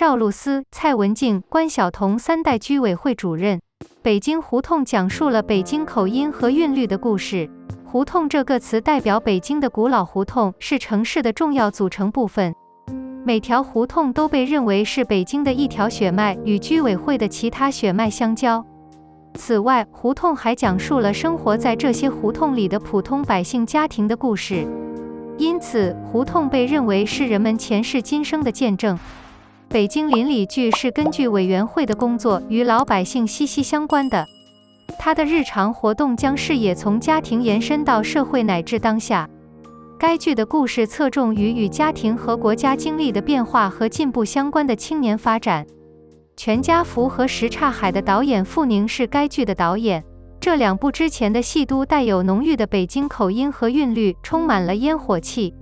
赵露思、蔡文静、关晓彤三代居委会主任。北京胡同讲述了北京口音和韵律的故事。胡同这个词代表北京的古老胡同，是城市的重要组成部分。每条胡同都被认为是北京的一条血脉，与居委会的其他血脉相交。此外，胡同还讲述了生活在这些胡同里的普通百姓家庭的故事。因此，胡同被认为是人们前世今生的见证。北京邻里剧是根据委员会的工作，与老百姓息息相关的。他的日常活动将视野从家庭延伸到社会乃至当下。该剧的故事侧重于与家庭和国家经历的变化和进步相关的青年发展。全家福和什刹海的导演傅宁是该剧的导演。这两部之前的戏都带有浓郁的北京口音和韵律，充满了烟火气。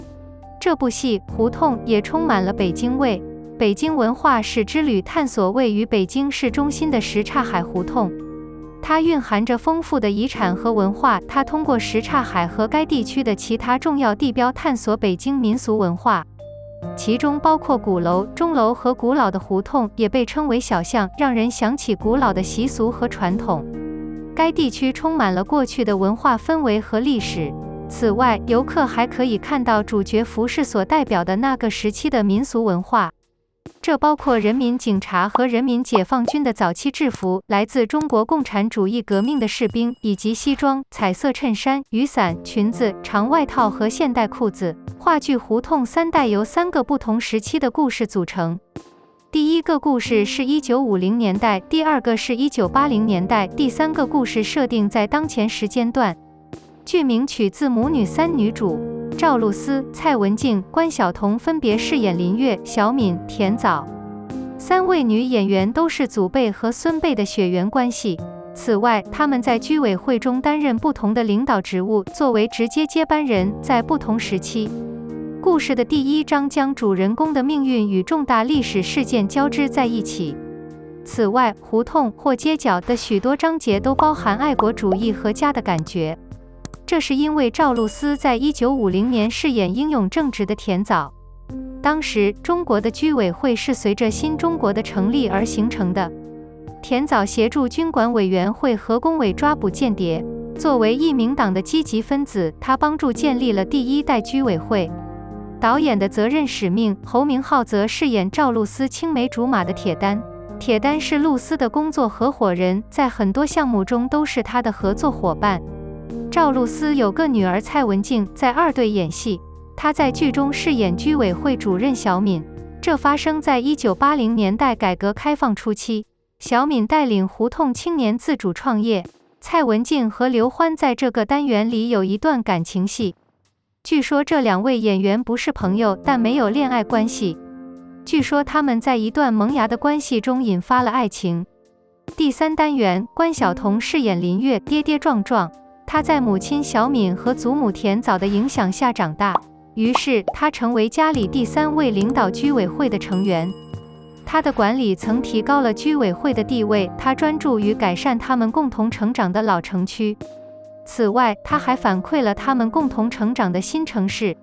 这部戏《胡同》也充满了北京味。北京文化史之旅探索位于北京市中心的什刹海胡同。它蕴含着丰富的遗产和文化，它通过什刹海和该地区的其他重要地标探索北京民俗文化，其中包括鼓楼、钟楼和古老的胡同，也被称为小巷，让人想起古老的习俗和传统。该地区充满了过去的文化氛围和历史。此外，游客还可以看到主角服饰所代表的那个时期的民俗文化。这包括人民警察和人民解放军的早期制服，来自中国共产主义革命的士兵，以及西装、彩色衬衫、雨伞、裙子、长外套和现代裤子。话剧《胡同三代》由3个不同时期的故事组成。第一个故事是1950年代，第二个是1980年代，第三个故事设定在当前时间段。剧名取自母女3女主。赵露思、蔡文静、关晓彤分别饰演林月、小敏、田枣。3位女演员都是祖辈和孙辈的血缘关系。此外，她们在居委会中担任不同的领导职务，作为直接接班人，在不同时期。故事的第1章将主人公的命运与重大历史事件交织在一起。此外，胡同或街角的许多章节都包含爱国主义和家的感觉。这是因为赵露思在1950年饰演英勇正直的田枣。当时，中国的居委会是随着新中国的成立而形成的。田枣协助军管委员会和工委抓捕间谍。作为一名党的积极分子，他帮助建立了第1代居委会。导演的责任使命，侯明昊则饰演赵露思青梅竹马的铁丹。铁丹是露思的工作合伙人，在很多项目中都是他的合作伙伴。赵露思有个女儿蔡文静，在2队演戏。她在剧中饰演居委会主任小敏。这发生在1980年代改革开放初期。小敏带领胡同青年自主创业。蔡文静和刘欢在这个单元里有一段感情戏。据说这2位演员不是朋友，但没有恋爱关系。据说他们在一段萌芽的关系中引发了爱情。第3单元，关晓彤饰演林月，跌跌撞撞。她在母亲小敏和祖母田枣的影响下长大，于是她成为家里第3位领导居委会的成员。她的管理曾提高了居委会的地位，她专注于改善他们共同成长的老城区。此外，她还反馈了他们共同成长的新城市。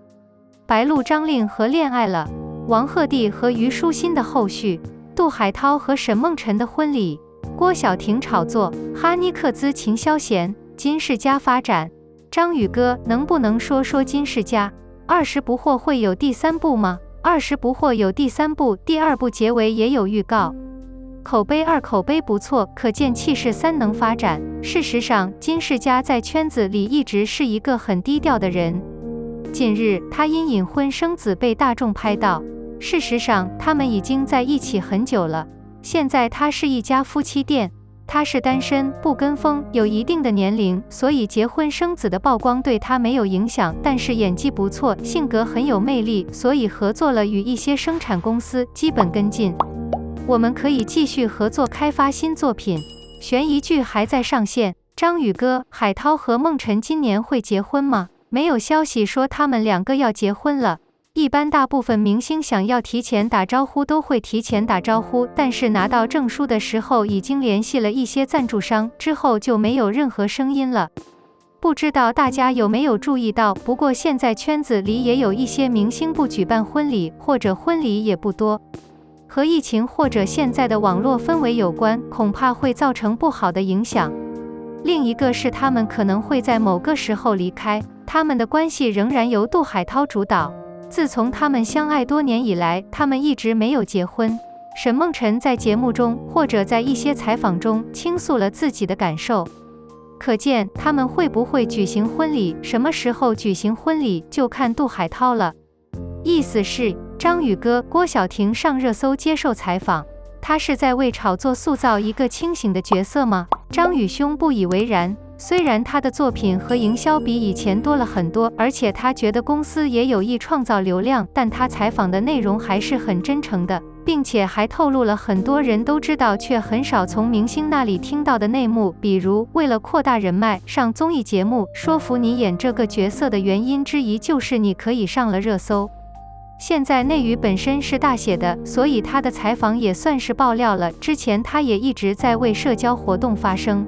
白鹿张令和恋爱了，王鹤棣和虞书欣的后续，杜海涛和沈梦辰的婚礼，郭晓婷炒作，哈尼克孜秦霄贤。金世佳发展。张宇哥，能不能说说金世佳？20不惑会有第3部吗？20不惑有第3部，第2部结尾也有预告。口碑2口碑不错，可见气势3能发展。事实上，金世佳在圈子里一直是一个很低调的人。近日，他因隐婚生子被大众拍到。事实上，他们已经在一起很久了。现在他是一家夫妻店。他是单身，不跟风，有一定的年龄，所以结婚生子的曝光对他没有影响。但是演技不错，性格很有魅力，所以合作了与一些生产公司，基本跟进。我们可以继续合作开发新作品。悬疑剧还在上线。张宇哥，海涛和梦辰今年会结婚吗？没有消息说他们2个要结婚了。一般大部分明星想要提前打招呼都会提前打招呼，但是拿到证书的时候已经联系了一些赞助商，之后就没有任何声音了。不知道大家有没有注意到，不过现在圈子里也有一些明星不举办婚礼，或者婚礼也不多。和疫情或者现在的网络氛围有关，恐怕会造成不好的影响。另一个是他们可能会在某个时候离开，他们的关系仍然由杜海涛主导。自从他们相爱多年以来，他们一直没有结婚。沈梦辰在节目中或者在一些采访中倾诉了自己的感受，可见他们会不会举行婚礼，什么时候举行婚礼就看杜海涛了。意思是，张宇哥郭晓婷上热搜接受采访，他是在为炒作塑造一个清醒的角色吗？张宇兄不以为然，虽然他的作品和营销比以前多了很多，而且他觉得公司也有意创造流量，但他采访的内容还是很真诚的，并且还透露了很多人都知道却很少从明星那里听到的内幕，比如为了扩大人脉，上综艺节目说服你演这个角色的原因之一就是你可以上了热搜。现在内娱本身是大写的，所以他的采访也算是爆料了。之前他也一直在为社交活动发声，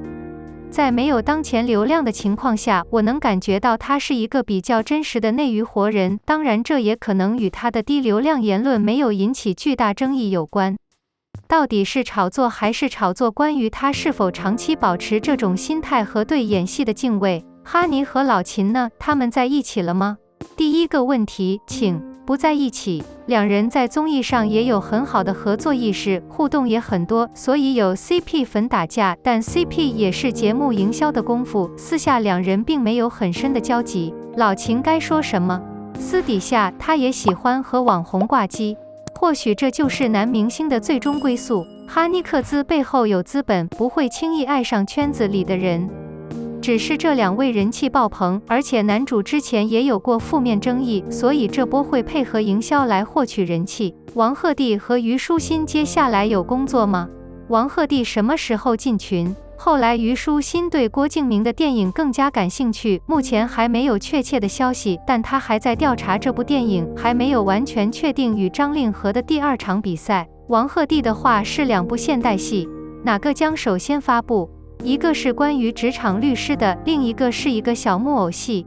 在没有当前流量的情况下，我能感觉到他是一个比较真实的内娱活人，当然这也可能与他的低流量言论没有引起巨大争议有关。到底是炒作还是炒作？关于他是否长期保持这种心态和对演戏的敬畏，哈尼和老秦呢？他们在一起了吗？第一个问题，请不在一起，两人在综艺上也有很好的合作意识，互动也很多，所以有 CP 粉打架，但 CP 也是节目营销的功夫，私下两人并没有很深的交集。老秦该说什么？私底下他也喜欢和网红挂机，或许这就是男明星的最终归宿。哈尼克孜背后有资本，不会轻易爱上圈子里的人。只是这两位人气爆棚，而且男主之前也有过负面争议，所以这波会配合营销来获取人气。王鹤棣和虞书欣接下来有工作吗？王鹤棣什么时候进群？后来虞书欣对郭敬明的电影更加感兴趣，目前还没有确切的消息，但他还在调查这部电影，还没有完全确定与张令和的第二场比赛。王鹤棣的话是两部现代戏，哪个将首先发布？一个是关于职场律师的，另一个是一个小木偶戏。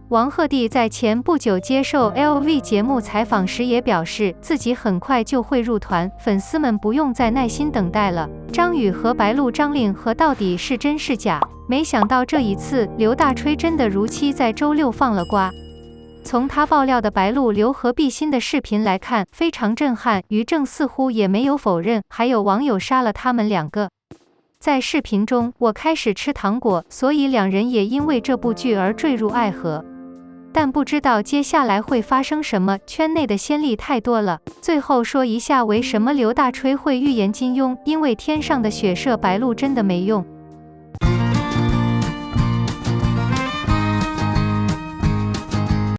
王鹤棣在前不久接受 LV 节目采访时也表示，自己很快就会入团，粉丝们不用再耐心等待了。张宇和白鹿张令和到底是真是假？没想到这一次刘大吹真的如期在周六放了瓜。从他爆料的白鹿刘和毕鑫的视频来看，非常震撼，于正似乎也没有否认，还有网友杀了他们两个。在视频中，我开始吃糖果，所以两人也因为这部剧而坠入爱河。但不知道接下来会发生什么，圈内的先例太多了。最后说一下为什么刘大吹会预言金庸，因为天上的血射白鹿真的没用。